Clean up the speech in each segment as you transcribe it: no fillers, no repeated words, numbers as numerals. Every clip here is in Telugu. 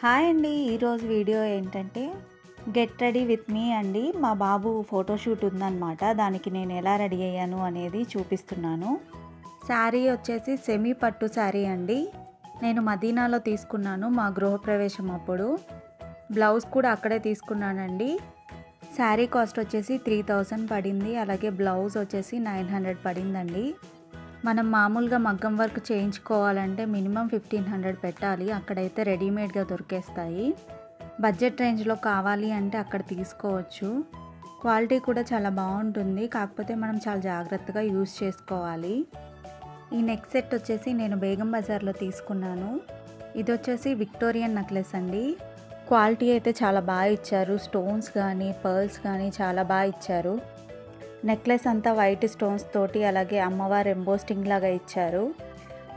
హాయ్ అండి. ఈరోజు వీడియో ఏంటంటే గెట్ రెడీ విత్ మీ అండి. మా బాబు ఫోటోషూట్ ఉందన్నమాట. దానికి నేను ఎలా రెడీ అయ్యాను అనేది చూపిస్తున్నాను. శారీ వచ్చేసి సెమీ పట్టు శారీ అండి. నేను మదీనాలో తీసుకున్నాను మా గృహప్రవేశం అప్పుడు. బ్లౌజ్ కూడా అక్కడే తీసుకున్నానండి. శారీ కాస్ట్ వచ్చేసి 3000 పడింది. అలాగే బ్లౌజ్ వచ్చేసి 900 పడిందండి. మనం మామూలుగా మగ్గం వర్క్ చేయించుకోవాలంటే మినిమం 1500 పెట్టాలి. అక్కడైతే రెడీమేడ్గా దొరికేస్తాయి. బడ్జెట్ రేంజ్లో కావాలి అంటే అక్కడ తీసుకోవచ్చు. క్వాలిటీ కూడా చాలా బాగుంటుంది. కాకపోతే మనం చాలా జాగ్రత్తగా యూజ్ చేసుకోవాలి. ఈ నెక్ సెట్ వచ్చేసి నేను బేగం బజార్లో తీసుకున్నాను. ఇది వచ్చేసి విక్టోరియన్ నెక్లెస్ అండి. క్వాలిటీ అయితే చాలా బాగా ఇచ్చారు. స్టోన్స్ కానీ పర్ల్స్ కానీ చాలా బాగా ఇచ్చారు. నెక్లెస్ అంతా వైట్ స్టోన్స్ తోటి అలాగే అమ్మవారు ఎంబోస్టింగ్ లాగా ఇచ్చారు.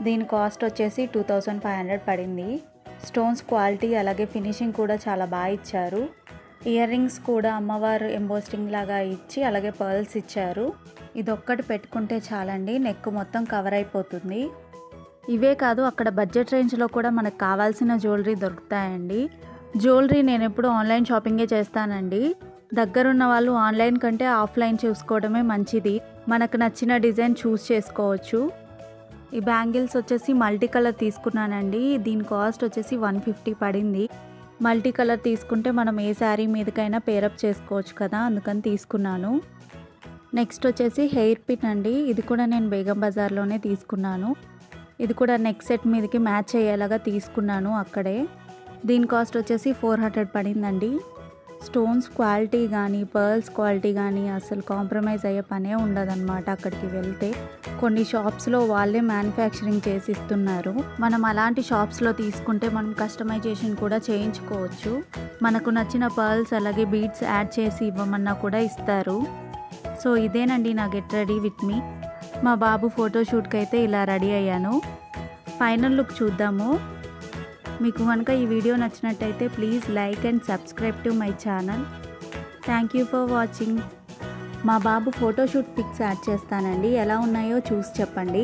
దీని కాస్ట్ వచ్చేసి 2500 పడింది. స్టోన్స్ క్వాలిటీ అలాగే ఫినిషింగ్ కూడా చాలా బాగా ఇచ్చారు. ఇయర్ రింగ్స్ కూడా అమ్మవారు ఎంబోస్టింగ్ లాగా ఇచ్చి అలాగే పర్ల్స్ ఇచ్చారు. ఇదొక్కటి పెట్టుకుంటే చాలండి, నెక్ మొత్తం కవర్ అయిపోతుంది. ఇవే కాదు, అక్కడ బడ్జెట్ రేంజ్లో కూడా మనకు కావాల్సిన జ్యువెలరీ దొరుకుతాయండి. జ్యువెలరీ నేను ఎప్పుడు ఆన్లైన్ షాపింగే చేస్తానండి. దగ్గరున్న వాళ్ళు ఆన్లైన్ కంటే ఆఫ్లైన్ చూసుకోవడమే మంచిది. మనకు నచ్చిన డిజైన్ చూస్ చేసుకోవచ్చు. ఈ బ్యాంగిల్స్ వచ్చేసి మల్టీ కలర్ తీసుకున్నానండి. దీని కాస్ట్ వచ్చేసి 150 పడింది. మల్టీ కలర్ తీసుకుంటే మనం ఏ శారీ మీదకైనా పేరప్ చేసుకోవచ్చు కదా, అందుకని తీసుకున్నాను. నెక్స్ట్ వచ్చేసి హెయిర్ పిన్ అండి. ఇది కూడా నేను బేగం బజార్లోనే తీసుకున్నాను. ఇది కూడా నెక్ సెట్ మీదకి మ్యాచ్ అయ్యేలాగా తీసుకున్నాను అక్కడే. దీని కాస్ట్ వచ్చేసి 400 పడిందండి. స్టోన్స్ క్వాలిటీ కానీ పర్ల్స్ క్వాలిటీ కానీ అసలు కాంప్రమైజ్ అయ్యే పనే ఉండదన్నమాట. అక్కడికి వెళ్తే కొన్ని షాప్స్లో వాళ్ళే మ్యానుఫ్యాక్చరింగ్ చేసి ఇస్తున్నారు. మనం అలాంటి షాప్స్లో తీసుకుంటే మనం కస్టమైజేషన్ కూడా చేయించుకోవచ్చు. మనకు నచ్చిన పర్ల్స్ అలాగే బీడ్స్ యాడ్ చేసి ఇవ్వమన్నా కూడా ఇస్తారు. సో ఇదేనండి నా గెట్ రెడీ విత్ మీ. మా బాబు ఫోటోషూట్కి అయితే ఇలా రెడీ అయ్యాను. ఫైనల్ లుక్ చూద్దాము. మీకు కనుక ఈ వీడియో నచ్చినట్టయితే please like and subscribe to my channel. Thank you for watching. మా బాబు ఫోటోషూట్ పిక్స్ యాడ్ చేస్తానండి. ఎలా ఉన్నాయో చూసి చెప్పండి.